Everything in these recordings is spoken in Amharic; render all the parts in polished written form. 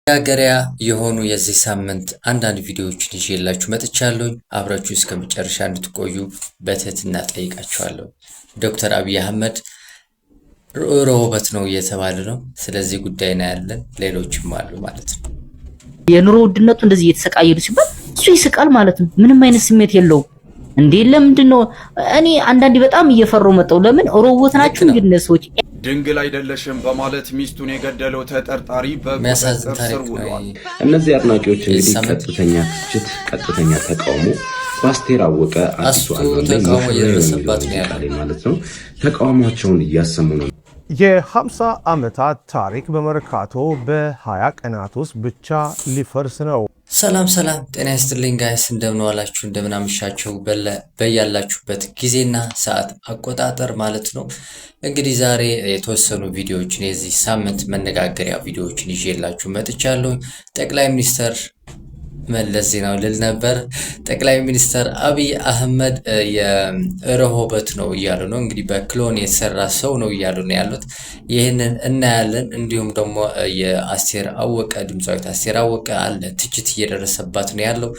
መነጋገሪያ የሆኑ የዚህ ሳምንት አንዳንድ ቪዲዮዎችን ይዤላችሁ መጥቻለሁ። አብራችሁ እስከ መጨረሻ እንድትቆዩ በትህትና ጠይቃችኋለሁ። ዶክተር አብይ አህመድ ሮቦት ነው እየተባለ ነው። ስለዚህ ጉዳይ ነው ያለን፣ ሌሎችም አሉ ማለት ነው። የኑሮ ውድነቱ እንደዚህ እየተሰቃየሉ ሲባል እሱ ይስቃል ማለት ነው። ምንም አይነት ስሜት የለውም እንዴ? ለምንድን ነው? እኔ አንዳንዴ በጣም እየፈራሁ መጣሁ። ለምን ሮቦት ናችሁ እንግዲህ ሰዎች ድንግል አይደለሽም በማለት ሚስቱን የገደለው ተጠርጣሪ በቁጥጥር ስር ውሏል። እነዚህ አድናቂዎች እንግዲህ ቀጥተኛ ትችት፣ ቀጥተኛ ተቃውሞ በአስቴር አወቀ አዲሱ አልበም ላይ ማለት ነው ተቃውሟቸውን እያሰሙ ነው። የ50 ዓመታት ታሪክ በመርካቶ በ20 ቀናት ውስጥ ብቻ ሊፈርስ ነው። ሰላም ጤና ይስጥልኝ ጋይስ፣ እንደምን ዋላችሁ፣ እንደምን አመሻችሁ በያላችሁበት ጊዜና ሰዓት አቆጣጠር ማለት ነው። እንግዲህ ዛሬ የተወሰኑ ቪዲዮዎችን የዚህ ሳምንት መነጋገሪያ ቪዲዮዎችን ይዤላችሁ መጥቻለሁ። ጠቅላይ ሚኒስትር መለስ ዜናዊ ልል ነበር። ጠቅላይ ሚኒስትር አብይ አህመድ የሮቦት ነው እያሉ ነው። እንግዲህ በክሎን የተሰራ ሰው ነው እያሉ ነው ያሉት። ይህንን እናያለን። እንዲሁም ደግሞ የአስቴር አወቀ ድምፃዊት አስቴር አወቀ አለ ትችት እየደረሰባት ነው ያለው።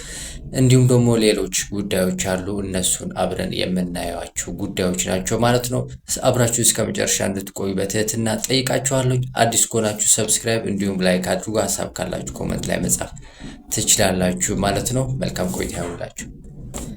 እንዲሁም ደግሞ ሌሎች ጉዳዮች አሉ። እነሱን አብረን የምናያቸው ጉዳዮች ናቸው ማለት ነው። አብራችሁ እስከ መጨረሻ እንድትቆዩ በትህትና ጠይቃችኋለሁ። አዲስ ከሆናችሁ ሰብስክራይብ እንዲሁም ላይክ አድርጉ። ሀሳብ ካላችሁ ኮሜንት ላይ መጻፍ ትችላላችሁ ማለት ነው። መልካም ቆይታ ይሁንላችሁ።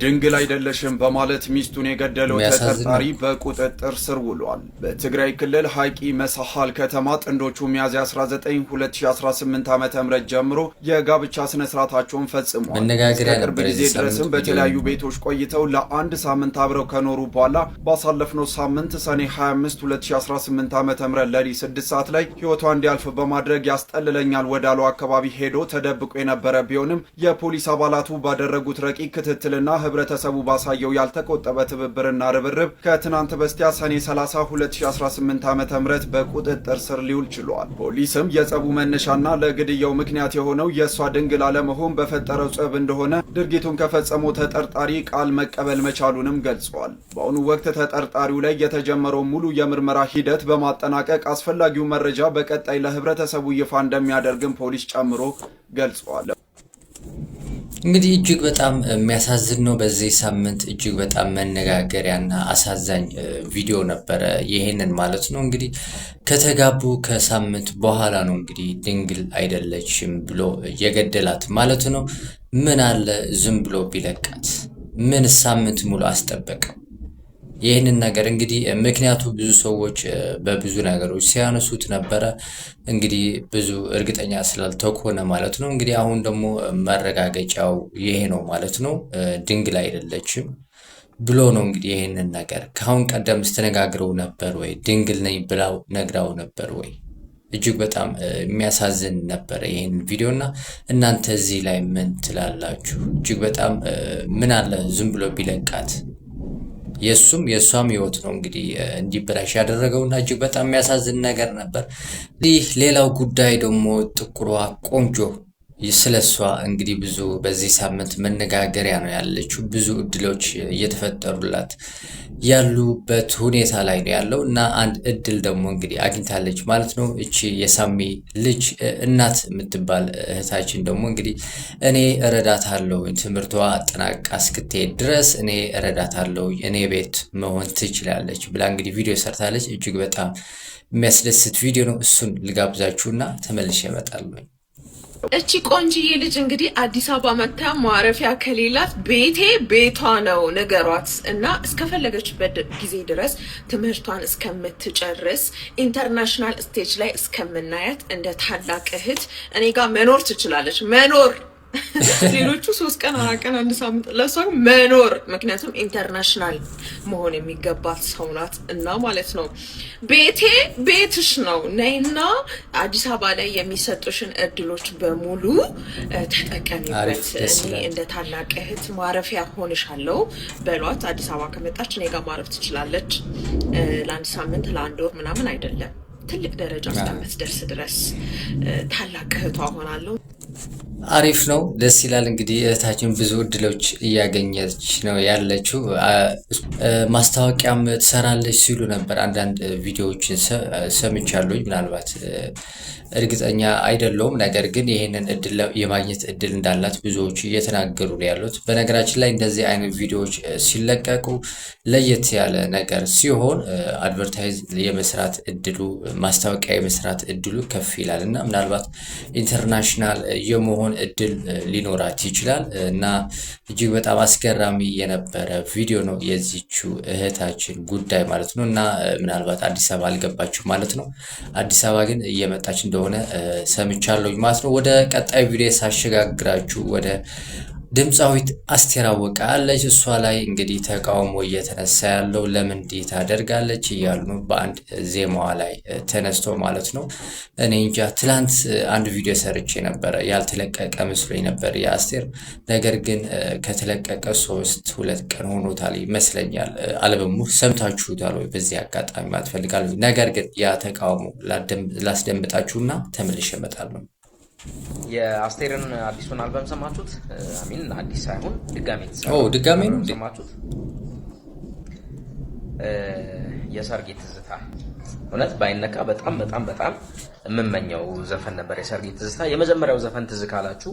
ድንግል አይደለሽም በማለት ሚስቱን የገደለው ተጠርጣሪ በቁጥጥር ስር ውሏል። በትግራይ ክልል ሐይቂ መሳሃል ከተማ ጥንዶቹ ሚያዝያ 19 2018 ዓ.ም ጀምሮ የጋብቻ ስነ ስርዓታቸውን ፈጽመዋል። ከቅርብ ጊዜ ድረስም በተለያዩ ቤቶች ቆይተው ለአንድ ሳምንት አብረው ከኖሩ በኋላ ባሳለፍነው ሳምንት ሰኔ 25 2018 ዓ.ም ለሊት 6 ሰዓት ላይ ህይወቷ እንዲያልፍ በማድረግ ያስጠልለኛል ወዳለው አካባቢ ሄዶ ተደብቆ የነበረ ቢሆንም የፖሊስ አባላቱ ባደረጉት ረቂቅ ክትትልና ህብረተሰቡ ባሳየው ያልተቆጠበ ትብብርና ርብርብ ከትናንት በስቲያ ሰኔ 30 2018 ዓ.ም በቁጥጥር ስር ሊውል ችሏል። ፖሊስም የጸቡ መነሻና ለግድያው ምክንያት የሆነው የእሷ ድንግል አለመሆን በፈጠረው ጸብ እንደሆነ ድርጊቱን ከፈጸመው ተጠርጣሪ ቃል መቀበል መቻሉንም ገልጿል። በአሁኑ ወቅት ተጠርጣሪው ላይ የተጀመረው ሙሉ የምርመራ ሂደት በማጠናቀቅ አስፈላጊው መረጃ በቀጣይ ለህብረተሰቡ ይፋ እንደሚያደርግም ፖሊስ ጨምሮ ገልጿል። እንግዲህ እጅግ በጣም የሚያሳዝን ነው። በዚህ ሳምንት እጅግ በጣም መነጋገሪያና አሳዛኝ ቪዲዮ ነበረ። ይሄንን ማለት ነው እንግዲህ ከተጋቡ ከሳምንት በኋላ ነው እንግዲህ ድንግል አይደለችም ብሎ የገደላት ማለት ነው። ምን አለ ዝም ብሎ ቢለቃት? ምን ሳምንት ሙሉ አስጠበቀ? ይህንን ነገር እንግዲህ ምክንያቱ ብዙ ሰዎች በብዙ ነገሮች ሲያነሱት ነበረ። እንግዲህ ብዙ እርግጠኛ ስላልተኮነ ማለት ነው። እንግዲህ አሁን ደግሞ መረጋገጫው ይሄ ነው ማለት ነው። ድንግል አይደለችም ብሎ ነው እንግዲህ ይህንን ነገር ከአሁን ቀደም ስተነጋግረው ነበር ወይ? ድንግል ነኝ ብላው ነግራው ነበር ወይ? እጅግ በጣም የሚያሳዝን ነበረ ይህን ቪዲዮ እና እናንተ እዚህ ላይ ምን ትላላችሁ? እጅግ በጣም ምን አለ ዝም ብሎ ቢለቃት? የእሷም ህይወት ነው እንግዲህ እንዲበላሽ ያደረገውና እጅግ በጣም የሚያሳዝን ነገር ነበር። ይህ ሌላው ጉዳይ ደግሞ ጥቁሯ ቆንጆ ስለሷ እንግዲህ ብዙ በዚህ ሳምንት መነጋገሪያ ነው ያለችው። ብዙ እድሎች እየተፈጠሩላት ያሉበት ሁኔታ ላይ ነው ያለው እና አንድ እድል ደግሞ እንግዲህ አግኝታለች ማለት ነው። እቺ የሳሚ ልጅ እናት የምትባል እህታችን ደግሞ እንግዲህ እኔ እረዳታለሁ፣ ትምህርቷ አጠናቃ እስክትሄድ ድረስ እኔ እረዳታለሁ፣ እኔ ቤት መሆን ትችላለች ብላ እንግዲህ ቪዲዮ ሰርታለች። እጅግ በጣም የሚያስደስት ቪዲዮ ነው። እሱን ልጋብዛችሁና ተመልሼ እመጣለሁ። እቺ ቆንጂዬ ልጅ እንግዲህ አዲስ አበባ መታ ማረፊያ ከሌላት ቤቴ ቤቷ ነው ነገሯት እና እስከፈለገችበት ጊዜ ድረስ ትምህርቷን እስከምትጨርስ ኢንተርናሽናል ስቴጅ ላይ እስከምናያት እንደ ታላቅ እህት እኔ ጋር መኖር ትችላለች። መኖር ሌሎቹ 3 ቀን 4 ቀን 1 ሳምንት ለሷ መኖር፣ ምክንያቱም ኢንተርናሽናል መሆን የሚገባት ሰው ናት እና ማለት ነው። ቤቴ ቤትሽ ነው፣ ነይና አዲስ አበባ ላይ የሚሰጡሽን እድሎች በሙሉ ተጠቀሚበት። እኔ እንደ ታላቅ እህት ማረፊያ ሆንሻለሁ በሏት። አዲስ አበባ ከመጣች እኔ ጋር ማረፍ ትችላለች። ለ1 ሳምንት ለ1 ወር ምናምን አይደለም፣ ትልቅ ደረጃ እስከምትደርስ ድረስ ታላቅ እህቷ ሆናለሁ። አሪፍ ነው፣ ደስ ይላል። እንግዲህ እህታችን ብዙ እድሎች እያገኘች ነው ያለችው። ማስታወቂያም ትሰራለች ሲሉ ነበር። አንዳንድ ቪዲዮዎችን ሰምቻለሁ። ምናልባት እርግጠኛ አይደለሁም። ነገር ግን ይህንን እድል የማግኘት እድል እንዳላት ብዙዎቹ እየተናገሩ ነው ያሉት። በነገራችን ላይ እንደዚህ አይነት ቪዲዮዎች ሲለቀቁ ለየት ያለ ነገር ሲሆን አድቨርታይዝ የመስራት እድሉ፣ ማስታወቂያ የመስራት እድሉ ከፍ ይላል እና ምናልባት ኢንተርናሽናል የመሆን እድል ሊኖራት ይችላል እና እጅግ በጣም አስገራሚ የነበረ ቪዲዮ ነው የዚቹ እህታችን ጉዳይ ማለት ነው። እና ምናልባት አዲስ አበባ አልገባችሁ ማለት ነው። አዲስ አበባ ግን እየመጣች እንደሆነ ሰምቻለሁ ማለት ነው። ወደ ቀጣይ ቪዲዮ ሳሸጋግራችሁ ወደ ድምፃዊት አስቴር አወቀ አለች። እሷ ላይ እንግዲህ ተቃውሞ እየተነሳ ያለው ለምን እንዲህ ታደርጋለች እያሉ ነው፣ በአንድ ዜማዋ ላይ ተነስቶ ማለት ነው። እኔ እንጃ ትላንት አንድ ቪዲዮ ሰርቼ ነበረ፣ ያልተለቀቀ መስሎኝ ነበር የአስቴር ነገር ግን ከተለቀቀ 2 ቀን ሆኖታል ይመስለኛል። አልበሙ ሰምታችሁታል ወይ? በዚህ አጋጣሚ ማለት ፈልጋለሁ። ነገር ግን ያ ተቃውሞ ላስደምጣችሁና ተመልሼ እመጣለሁ። የአስቴርን አዲሱን አልበም ሰማችሁት? አሚን አዲስ ሳይሆን ድጋሜ ነው ሰማችሁት? የሰርጌ ትዝታ እውነት ባይነካ በጣም በጣም በጣም የምመኘው ዘፈን ነበር የሰርጌ ትዝታ። የመጀመሪያው ዘፈን ትዝ ካላችሁ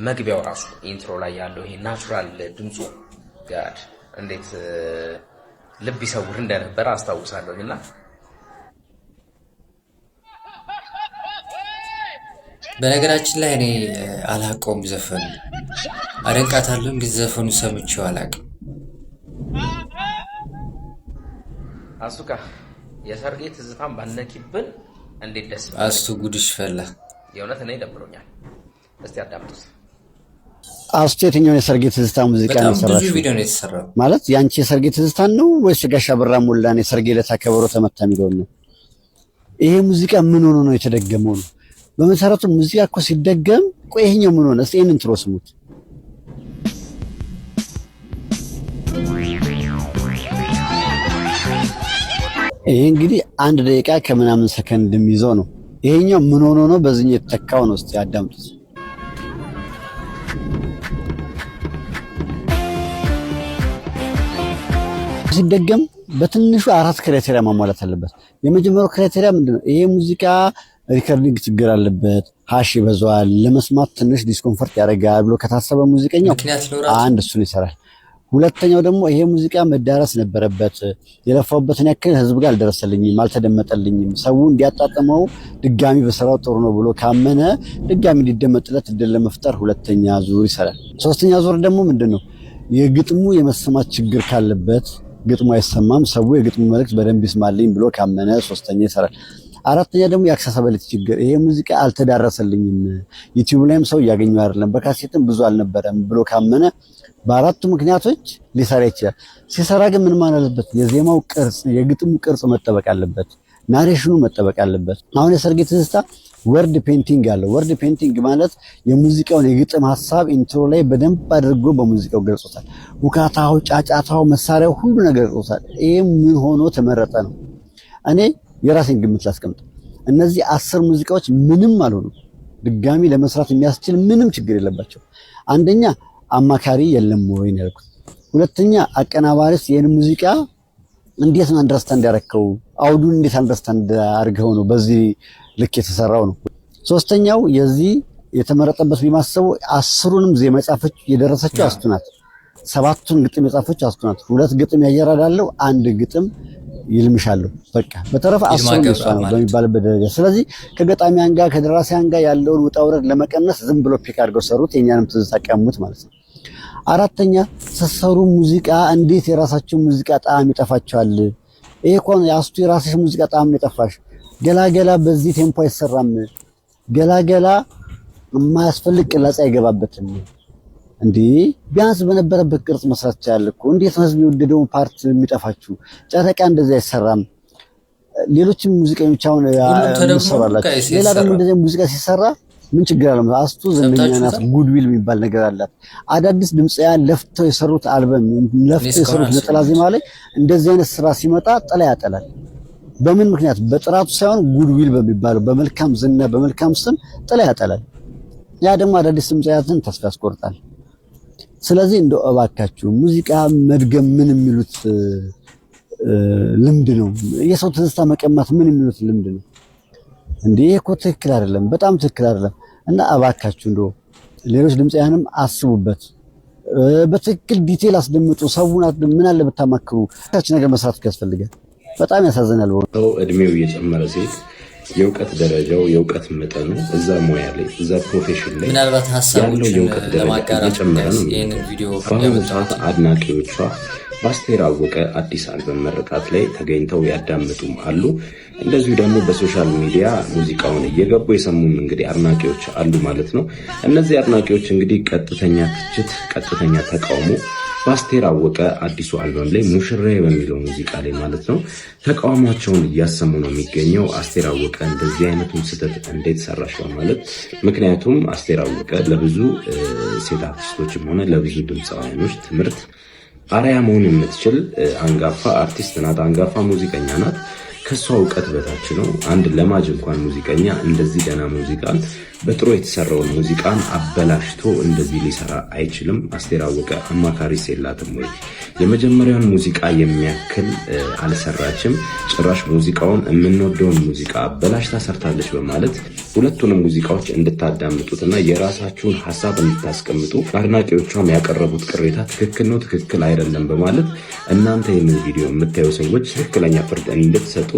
መግቢያው ራሱ ኢንትሮ ላይ ያለው ይሄ ናቹራል ድምፁ ጋድ እንዴት ልብ ይሰውር እንደነበረ አስታውሳለሁና በነገራችን ላይ እኔ አላውቀውም ዘፈኑ፣ አደንቃታለሁ ግን ዘፈኑ ሰምቼው አላውቅም። አሱካ የሰርጌ ትዝታን ባነኪብን እንዴት ደስ አስቱ ጉድሽ ፈላ። የእውነት እኔ ደብሮኛል። እስቲ አዳምጡት። አስቱ የትኛውን የሰርጌ ትዝታ ሙዚቃ ነው የሰራችው? ብዙ ቪዲዮ ነው የተሰራው። ማለት ያንቺ የሰርጌ ትዝታን ነው ወይስ ጋሻ ብራ ሞላን የሰርጌ ዕለት ከበሮ ተመታ የሚለውን ነው? ይሄ ሙዚቃ ምን ሆኖ ነው የተደገመው ነው? በመሰረቱ ሙዚቃ እኮ ሲደገም ቆይ ይሄኛው ምን ሆነ? እስቲ ይሄንን ትሮ ስሙት። ይሄ እንግዲህ 1 ደቂቃ ከምናምን ሰከንድ የሚይዘው ነው። ይሄኛው ምን ሆኖ ነው በዚህኛው የተተካው ነው? እስቲ አዳምጡት። ሲደገም በትንሹ 4 ክራይቴሪያ ማሟላት አለበት። የመጀመሪያው ክራይቴሪያ ምንድነው? ይሄ ሙዚቃ ሪከርዲንግ ችግር አለበት፣ ሃሽ ይበዛዋል፣ ለመስማት ትንሽ ዲስኮምፈርት ያደርጋል ብሎ ከታሰበ ሙዚቀኛው አንድ እሱን ይሰራል። ሁለተኛው ደግሞ ይሄ ሙዚቃ መዳረስ ነበረበት፣ የለፋውበትን ያክል ህዝብ ጋር አልደረሰልኝም፣ አልተደመጠልኝም፣ ሰው እንዲያጣጥመው ድጋሚ በሰራው ጥሩ ነው ብሎ ካመነ ድጋሚ እንዲደመጥለት እድል ለመፍጠር ሁለተኛ ዙር ይሰራል። ሶስተኛ ዙር ደግሞ ምንድነው? የግጥሙ የመሰማት ችግር ካለበት ግጥሙ አይሰማም፣ ሰው የግጥሙ መልእክት በደንብ ይስማልኝ ብሎ ካመነ ሶስተኛ ይሰራል። አራተኛ ደግሞ የአክሰሳቢሊቲ ችግር፣ ይሄ ሙዚቃ አልተዳረሰልኝም፣ ዩቲዩብ ላይም ሰው እያገኘው አይደለም፣ በካሴትም ብዙ አልነበረም ብሎ ካመነ በአራቱ ምክንያቶች ሊሰራ ይችላል። ሲሰራ ግን ምን ማለት አለበት? የዜማው ቅርጽ፣ የግጥሙ ቅርጽ መጠበቅ አለበት፣ ናሬሽኑ መጠበቅ አለበት። አሁን የሰርጌ ትዝታ ወርድ ፔንቲንግ አለው። ወርድ ፔንቲንግ ማለት የሙዚቃውን የግጥም ሐሳብ ኢንትሮ ላይ በደንብ አድርጎ በሙዚቃው ገልጾታል። ውካታው፣ ጫጫታው፣ መሳሪያው ሁሉ ነገር ገልጾታል። ይሄ ምን ሆኖ ተመረጠ ነው? እኔ የራሴን ግምት ላስቀምጥ። እነዚህ 10 ሙዚቃዎች ምንም አልሆኑም። ድጋሚ ለመስራት የሚያስችል ምንም ችግር የለባቸው። አንደኛ አማካሪ የለም ወይ ነው ያልኩት። ሁለተኛ አቀናባሪስ ይሄን ሙዚቃ እንዴት ነው አንደርስታንድ ያደረከው? አውዱን እንዴት አንደርስታንድ አድርገው ነው በዚህ ልክ የተሰራው ነው። ሶስተኛው የዚህ የተመረጠበት ቢማሰቡ 10ሩንም ዜማ ጻፈች የደረሰችው አስቱ ናት። 7ቱን ግጥም የጻፈች አስቱ ናት። 2 ግጥም ያየራዳለው፣ 1 ግጥም ይልምሻለሁ። በቃ በተረፈ 10 ነው በሚባልበት ደረጃ። ስለዚህ ከገጣሚያን ጋር ከደራሲያን ጋር ያለውን ውጣ ውረድ ለመቀነስ ዝም ብሎ ፒክ አድርገው ሰሩት። የኛንም ትዝታ ቀሙት ማለት ነው። አራተኛ ስትሰሩ ሙዚቃ እንዴት የራሳችሁ ሙዚቃ ጣዕም ይጠፋችኋል? ይሄ እኮ የአስቱ የራስሽ ሙዚቃ ጣዕም ነው የጠፋሽ። ገላገላ በዚህ ቴምፖ አይሰራም። ገላገላ የማያስፈልግ ቅላጻ አይገባበትም። እንዴ ቢያንስ በነበረበት ቅርጽ መስራት ይችላል እኮ። እንዴት ነው ህዝብ የወደደውን ፓርት የሚጠፋችሁ? ጨረቃ እንደዚህ አይሰራም። ሌሎችም ሙዚቀኞች አሁን ይሰራላችሁ። ሌላ ደግሞ እንደዚህ ሙዚቃ ሲሰራ ምን ችግር አለ? አስቱ ዘመኛ ናት። ጉድዊል የሚባል ነገር አላት። አዳዲስ ድምጽያን ለፍተው የሰሩት አልበም፣ ለፍተው የሰሩት ነጠላ ዜማ ላይ እንደዚህ አይነት ስራ ሲመጣ ጥላ ያጠላል። በምን ምክንያት? በጥራቱ ሳይሆን ጉድዊል በሚባለው በመልካም ዝና በመልካም ስም ጥላ ያጠላል። ያ ደግሞ አዳዲስ ድምፃውያንን ተስፋ ያስቆርጣል። ስለዚህ እንደው እባካችሁ ሙዚቃ መድገም ምን የሚሉት ልምድ ነው? የሰው ትዝታ መቀማት ምን የሚሉት ልምድ ነው እንዴ? እኮ ትክክል አይደለም፣ በጣም ትክክል አይደለም። እና እባካችሁ እንደው ሌሎች ድምፃውያንም አስቡበት፣ በትክክል ዲቴል አስደምጡ። ሰውን ምን አለ ብታማክሩ። ታች ነገር መስራት ያስፈልጋል። በጣም ያሳዝናል። እድሜው እየጨመረ ሲሄድ የእውቀት ደረጃው የእውቀት መጠኑ እዛ ሙያ ላይ እዛ ፕሮፌሽን ላይ ምናልባት ያለው የእውቀት ደረጃ እየጨመረ ነው። በአሁኑ ሰዓት አድናቂዎቿ በአስቴር አወቀ አዲስ አልበም ምርቃት ላይ ተገኝተው ያዳምጡም አሉ። እንደዚሁ ደግሞ በሶሻል ሚዲያ ሙዚቃውን እየገቡ የሰሙም እንግዲህ አድናቂዎች አሉ ማለት ነው። እነዚህ አድናቂዎች እንግዲህ ቀጥተኛ ትችት፣ ቀጥተኛ ተቃውሞ በአስቴር አወቀ አዲሱ አልበም ላይ ሙሽራዬ በሚለው ሙዚቃ ላይ ማለት ነው ተቃውሟቸውን እያሰሙ ነው የሚገኘው። አስቴር አወቀ እንደዚህ አይነቱን ስህተት እንዴት ሰራሽ በማለት ምክንያቱም አስቴር አወቀ ለብዙ ሴት አርቲስቶችም ሆነ ለብዙ ድምፃውያኖች ትምህርት አርአያ መሆን የምትችል አንጋፋ አርቲስት ናት፣ አንጋፋ ሙዚቀኛ ናት። ከሷ እውቀት በታች ነው። አንድ ለማጅ እንኳን ሙዚቀኛ እንደዚህ ገና ሙዚቃን በጥሩ የተሰራውን ሙዚቃን አበላሽቶ እንደዚህ ሊሰራ አይችልም። አስቴር አወቀ አማካሪስ የላትም ወይ? የመጀመሪያውን ሙዚቃ የሚያክል አልሰራችም። ጭራሽ ሙዚቃውን የምንወደውን ሙዚቃ አበላሽታ ሰርታለች በማለት ሁለቱንም ሙዚቃዎች እንድታዳምጡትና የራሳችሁን ሀሳብ እንድታስቀምጡ አድናቂዎቿም ያቀረቡት ቅሬታ ትክክል ነው፣ ትክክል አይደለም በማለት እናንተ ይህንን ቪዲዮ የምታዩ ሰዎች ትክክለኛ ፍርድ እንድትሰጡ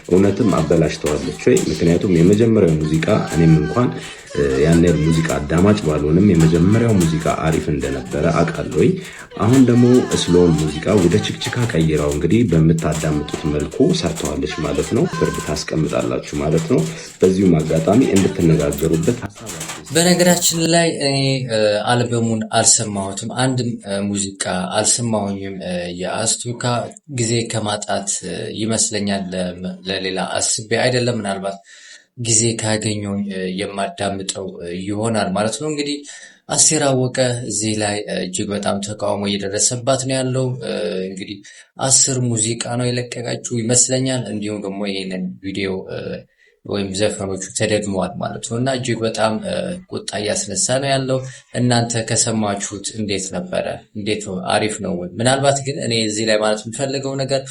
እውነትም አበላሽተዋለች ወይ? ምክንያቱም የመጀመሪያው ሙዚቃ እኔም እንኳን ያን ሙዚቃ አዳማጭ ባልሆንም የመጀመሪያው ሙዚቃ አሪፍ እንደነበረ አውቃለሁ። አሁን ደግሞ ስሎን ሙዚቃ ወደ ችክችካ ቀይራው እንግዲህ በምታዳምጡት መልኩ ሰርተዋለች ማለት ነው። ፍርድ ታስቀምጣላችሁ ማለት ነው። በዚሁም አጋጣሚ እንድትነጋገሩበት ሀሳባችሁ። በነገራችን ላይ እኔ አልበሙን አልሰማሁትም፣ አንድም ሙዚቃ አልሰማሁኝም። የአስቱካ ጊዜ ከማጣት ይመስለኛል፣ ለሌላ አስቤ አይደለም። ምናልባት ጊዜ ካገኘው የማዳምጠው ይሆናል ማለት ነው። እንግዲህ አስቴር አወቀ እዚህ ላይ እጅግ በጣም ተቃውሞ እየደረሰባት ነው ያለው። እንግዲህ 10 ሙዚቃ ነው የለቀቀችው ይመስለኛል። እንዲሁም ደግሞ ይሄንን ቪዲዮ ወይም ዘፈኖቹ ተደግመዋል ማለት ነው እና እጅግ በጣም ቁጣ እያስነሳ ነው ያለው። እናንተ ከሰማችሁት እንዴት ነበረ? እንዴት ነው? አሪፍ ነው ወይ? ምናልባት ግን እኔ እዚህ ላይ ማለት የምፈልገው ነገር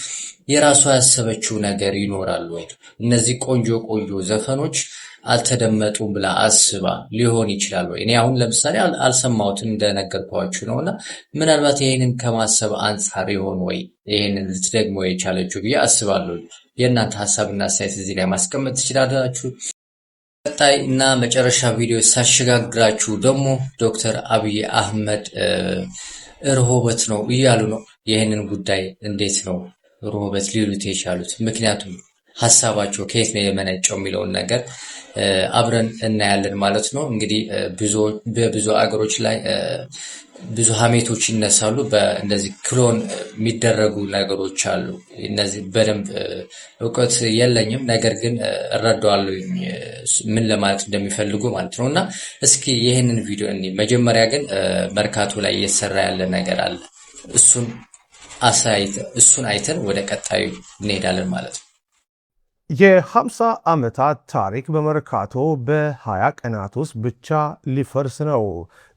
የራሷ ያሰበችው ነገር ይኖራል ወይ? እነዚህ ቆንጆ ቆንጆ ዘፈኖች አልተደመጡም ብላ አስባ ሊሆን ይችላል ወይ? እኔ አሁን ለምሳሌ አልሰማሁትም እንደነገርኳችሁ ነውና ምናልባት ይሄንን ከማሰብ አንጻር ይሆን ወይ ይሄንን ልትደግመው የቻለችው ብዬ አስባለሁ። የእናንተ ሀሳብና አስተያየት እዚህ ላይ ማስቀመጥ ትችላላችሁ። ቀጣይ እና መጨረሻ ቪዲዮ ሳሸጋግራችሁ ደግሞ ዶክተር አብይ አህመድ ርሆበት ነው እያሉ ነው። ይህንን ጉዳይ እንዴት ነው ርሆበት ሊሉት የቻሉት? ምክንያቱም ሀሳባቸው ከየት ነው የመነጨው የሚለውን ነገር አብረን እናያለን ማለት ነው። እንግዲህ በብዙ አገሮች ላይ ብዙ ሀሜቶች ይነሳሉ። በእንደዚህ ክሎን የሚደረጉ ነገሮች አሉ። እነዚህ በደንብ እውቀት የለኝም፣ ነገር ግን እረዳዋለሁ ምን ለማለት እንደሚፈልጉ ማለት ነው። እና እስኪ ይህንን ቪዲዮ መጀመሪያ ግን መርካቶ ላይ እየተሰራ ያለ ነገር አለ። እሱን አይተን ወደ ቀጣዩ እንሄዳለን ማለት ነው። የ50 ዓመታት ታሪክ በመርካቶ በ20 ቀናት ውስጥ ብቻ ሊፈርስ ነው።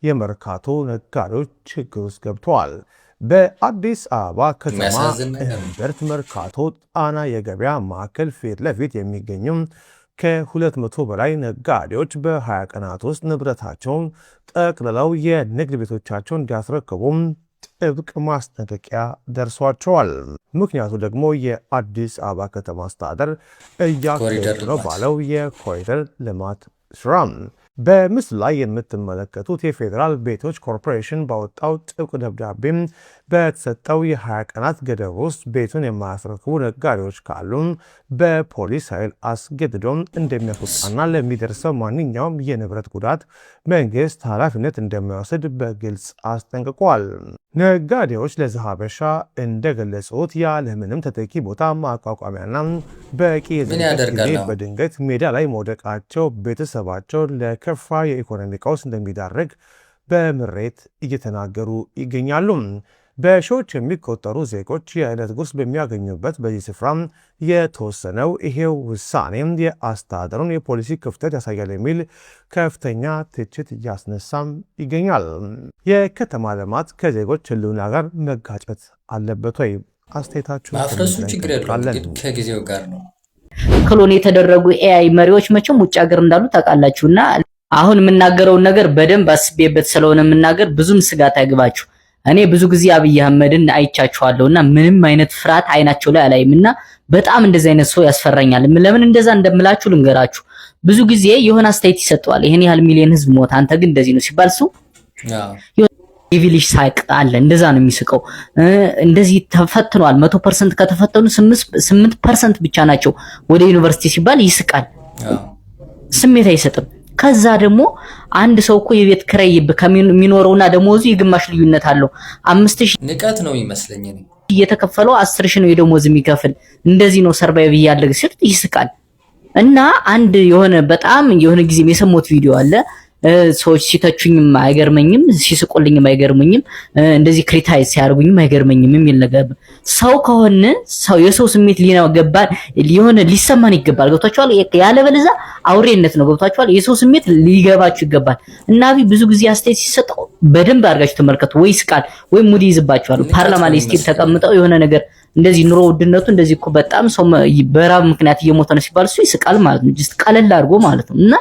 የመርካቶ ነጋዴዎች ችግር ውስጥ ገብተዋል። በአዲስ አበባ ከተማ እምብርት መርካቶ ጣና የገበያ ማዕከል ፊት ለፊት የሚገኙም ከ200 በላይ ነጋዴዎች በ20 ቀናት ውስጥ ንብረታቸውን ጠቅልለው የንግድ ቤቶቻቸውን እንዲያስረክቡም ጥብቅ ማስጠንቀቂያ ደርሷቸዋል። ምክንያቱ ደግሞ የአዲስ አበባ ከተማ አስተዳደር እያካሄዱ ነው ባለው የኮሪደር ልማት ስራ። በምስሉ ላይ የምትመለከቱት የፌዴራል ቤቶች ኮርፖሬሽን ባወጣው ጥብቅ ደብዳቤም በተሰጠው የ20 ቀናት ገደብ ውስጥ ቤቱን የማያስረክቡ ነጋዴዎች ካሉ በፖሊስ ኃይል አስገድዶም እንደሚያስወጣና ለሚደርሰው ማንኛውም የንብረት ጉዳት መንግስት ኃላፊነት እንደማይወስድ በግልጽ አስጠንቅቋል። ነጋዴዎች ለዚህ ሀበሻ እንደገለጹት ያለምንም ተተኪ ቦታ ማቋቋሚያና በቂ የዝግጅት ጊዜ በድንገት ሜዳ ላይ መውደቃቸው ቤተሰባቸው ለከፋ የኢኮኖሚ ቀውስ እንደሚዳረግ በምሬት እየተናገሩ ይገኛሉ። በሺዎች የሚቆጠሩ ዜጎች የዕለት ጉርስ በሚያገኙበት በዚህ ስፍራ የተወሰነው ይሄው ውሳኔ የአስተዳደሩን የፖሊሲ ክፍተት ያሳያል የሚል ከፍተኛ ትችት እያስነሳም ይገኛል። የከተማ ልማት ከዜጎች ሕልውና ጋር መጋጨት አለበት ወይ? አስተያየታችሁ ማፍረሱ ችግር የለውም፣ ከጊዜው ጋር ነው። ክሎን የተደረጉ ኤአይ መሪዎች መቼም ውጭ ሀገር እንዳሉ ታውቃላችሁና አሁን የምናገረውን ነገር በደንብ አስቤበት ስለሆነ የምናገር ብዙም ስጋት አይግባችሁ። እኔ ብዙ ጊዜ አብይ አህመድን አይቻቸዋለሁና ምንም አይነት ፍርሃት አይናቸው ላይ አላይምና በጣም እንደዚህ አይነት ሰው ያስፈራኛል። ለምን እንደዛ እንደምላችሁ ልንገራችሁ። ብዙ ጊዜ የሆነ አስተያየት ይሰጠዋል። ይሄን ያህል ሚሊዮን ህዝብ ሞት፣ አንተ ግን እንደዚህ ነው ሲባል ሰው ዲቪሊሽ ሳይቅ አለ። እንደዛ ነው የሚስቀው። እንደዚህ ተፈትኗል 100% ከተፈተኑ 8% ብቻ ናቸው ወደ ዩኒቨርሲቲ ሲባል ይስቃል። ስሜት አይሰጥም። ከዛ ደግሞ አንድ ሰው እኮ የቤት ክራይ ከሚኖረውና ደሞዙ የግማሽ ልዩነት አለው። 5000 ንቀት ነው ይመስለኝ እየተከፈለው 10000 ነው የደሞዝ የሚከፍል። እንደዚህ ነው ሰርቫይቭ ያደረገ ሲል ይስቃል። እና አንድ የሆነ በጣም የሆነ ጊዜ የሰሞት ቪዲዮ አለ። ሰዎች ሲተቹኝም አይገርመኝም፣ ሲስቁልኝም አይገርመኝም፣ እንደዚህ ክሪቲሳይዝ ሲያርጉኝም አይገርመኝም የሚል ነገር። ሰው ከሆነ ሰው የሰው ስሜት ሊገባን የሆነ ሊሰማን ይገባል። ገብታችኋል? ያለበለዚያ አውሬነት ነው። ገብታችኋል? የሰው ስሜት ሊገባችሁ ይገባል። እና ብዙ ጊዜ አስተያየት ሲሰጠው በደንብ አድርጋችሁ ተመልከቱ። ወይ ይስቃል ወይ ሙድ ይይዝባችኋል። ፓርላማ ላይ ስቲል ተቀምጠው የሆነ ነገር እንደዚህ ኑሮ ውድነቱ እንደዚህ እኮ በጣም ሰው በራብ ምክንያት እየሞተ ነው ሲባል እሱ ይስቃል ማለት ነው። ጀስት ቀለል አድርጎ ማለት ነው። እና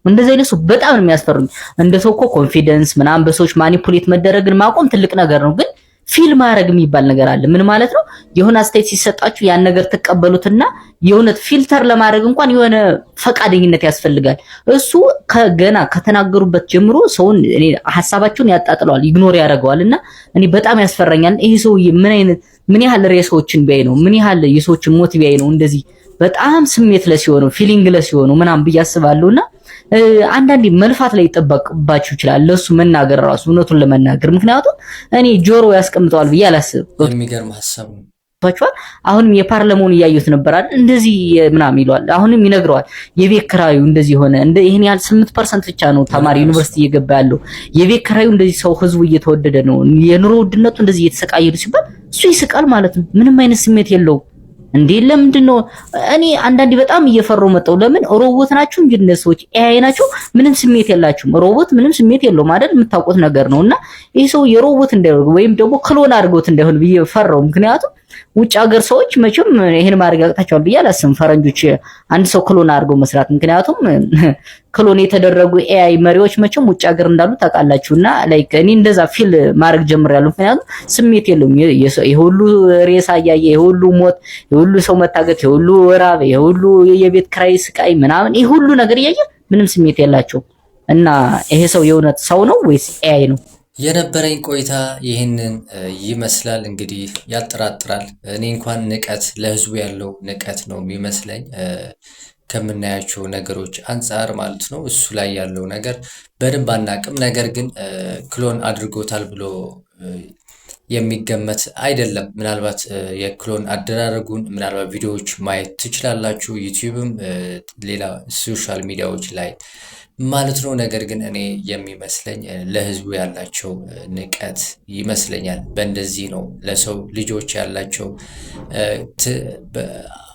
እንደዚህ አይነት ሰው በጣም ነው የሚያስፈሩኝ። እንደ ሰው እኮ ኮንፊደንስ ምናምን በሰዎች ማኒፑሌት መደረግን ማቆም ትልቅ ነገር ነው። ግን ፊል ማድረግ የሚባል ነገር አለ። ምን ማለት ነው? የሆነ አስተያየት ሲሰጣችሁ ያን ነገር ተቀበሉትና የሆነ ፊልተር ለማድረግ እንኳን የሆነ ፈቃደኝነት ያስፈልጋል። እሱ ከገና ከተናገሩበት ጀምሮ ሰውን እኔ ሐሳባቸውን ያጣጥለዋል፣ ኢግኖር ያደርገዋልና እኔ በጣም ያስፈራኛል። ይሄ ሰው ምን ያህል ሬሶችን ቢያይ ነው? ምን ያህል የሰዎችን ሞት ቢያይ ነው እንደዚህ በጣም ስሜት ለሲሆኑ ፊሊንግ ለሲሆኑ ምናምን ብዬ አስባለሁና አንዳንዴ መልፋት ላይ ይጠበቅባችሁ ይችላል ለሱ መናገር ራሱ እውነቱን ለመናገር። ምክንያቱም እኔ ጆሮ ያስቀምጠዋል ብዬ አላስብም። የሚገርም ሐሳብ ነው። አሁንም የፓርላማውን እያዩት ነበር አይደል? እንደዚህ ምናምን ይለዋል። አሁንም ይነግረዋል የቤት ክራዩ እንደዚህ ሆነ፣ ይሄን ያህል 8% ብቻ ነው ተማሪ ዩኒቨርሲቲ እየገባ ያለው። የቤት ክራዩ እንደዚህ ሰው ህዝቡ እየተወደደ ነው፣ የኑሮ ውድነቱ እንደዚህ እየተሰቃየ ነው ሲባል እሱ ይስቃል ማለት ነው። ምንም አይነት ስሜት የለውም። እንዴ ለምንድን ነው? እኔ አንዳንዴ በጣም እየፈሩ መጣው። ለምን ሮቦት ናችሁ እንጂ እነሱ ሰዎች ኤአይ ናቸው፣ ምንም ስሜት የላችሁም። ሮቦት ምንም ስሜት የለውም አይደል? የምታውቁት ነገር ነውና ይሄ ሰው የሮቦት እንዳይሆን ወይም ደግሞ ክሎን አድርጎት እንዳይሆን ብዬ ፈራው። ምክንያቱም ውጭ ሀገር ሰዎች መቼም ይሄን ማድረግ ያቅታቸዋል ብዬ አላስብም። ፈረንጆች አንድ ሰው ክሎን አድርገው መስራት፣ ምክንያቱም ክሎን የተደረጉ ኤአይ መሪዎች መቼም ውጭ ሀገር እንዳሉ ታውቃላችሁና ላይክ እኔ እንደዛ ፊል ማድረግ ጀምሬያለሁ። ምክንያቱም ስሜት የለውም። የሁሉ ሬሳ እያየ የሁሉ ሞት፣ የሁሉ ሰው መታገት፣ የሁሉ ራብ፣ የሁሉ የቤት ክራይ ስቃይ ምናምን ይሄ ሁሉ ነገር እያየ ምንም ስሜት የላቸው እና ይሄ ሰው የእውነት ሰው ነው ወይስ ኤአይ ነው? የነበረኝ ቆይታ ይህንን ይመስላል። እንግዲህ ያጠራጥራል። እኔ እንኳን ንቀት ለህዝቡ ያለው ንቀት ነው የሚመስለኝ ከምናያቸው ነገሮች አንጻር ማለት ነው። እሱ ላይ ያለው ነገር በደንብ አናቅም። ነገር ግን ክሎን አድርጎታል ብሎ የሚገመት አይደለም። ምናልባት የክሎን አደራረጉን ምናልባት ቪዲዮዎች ማየት ትችላላችሁ፣ ዩቲዩብም ሌላ ሶሻል ሚዲያዎች ላይ ማለት ነው። ነገር ግን እኔ የሚመስለኝ ለህዝቡ ያላቸው ንቀት ይመስለኛል። በእንደዚህ ነው ለሰው ልጆች ያላቸው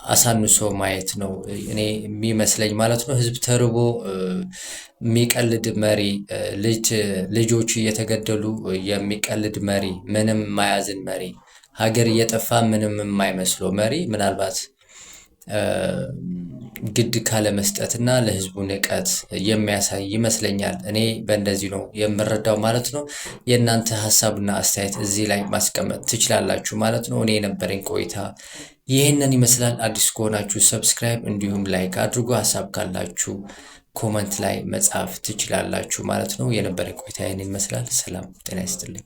አሳንሶ ማየት ነው እኔ የሚመስለኝ ማለት ነው። ህዝብ ተርቦ የሚቀልድ መሪ፣ ልጆች እየተገደሉ የሚቀልድ መሪ፣ ምንም የማያዝን መሪ፣ ሀገር እየጠፋ ምንም የማይመስለው መሪ ምናልባት ግድ ካለመስጠትና ለህዝቡ ንቀት የሚያሳይ ይመስለኛል። እኔ በእንደዚህ ነው የምረዳው ማለት ነው። የእናንተ ሀሳብና አስተያየት እዚህ ላይ ማስቀመጥ ትችላላችሁ ማለት ነው። እኔ የነበረኝ ቆይታ ይህንን ይመስላል። አዲስ ከሆናችሁ ሰብስክራይብ እንዲሁም ላይክ አድርጎ ሀሳብ ካላችሁ ኮመንት ላይ መጻፍ ትችላላችሁ ማለት ነው። የነበረኝ ቆይታ ይህንን ይመስላል። ሰላም ጤና ይስጥልኝ።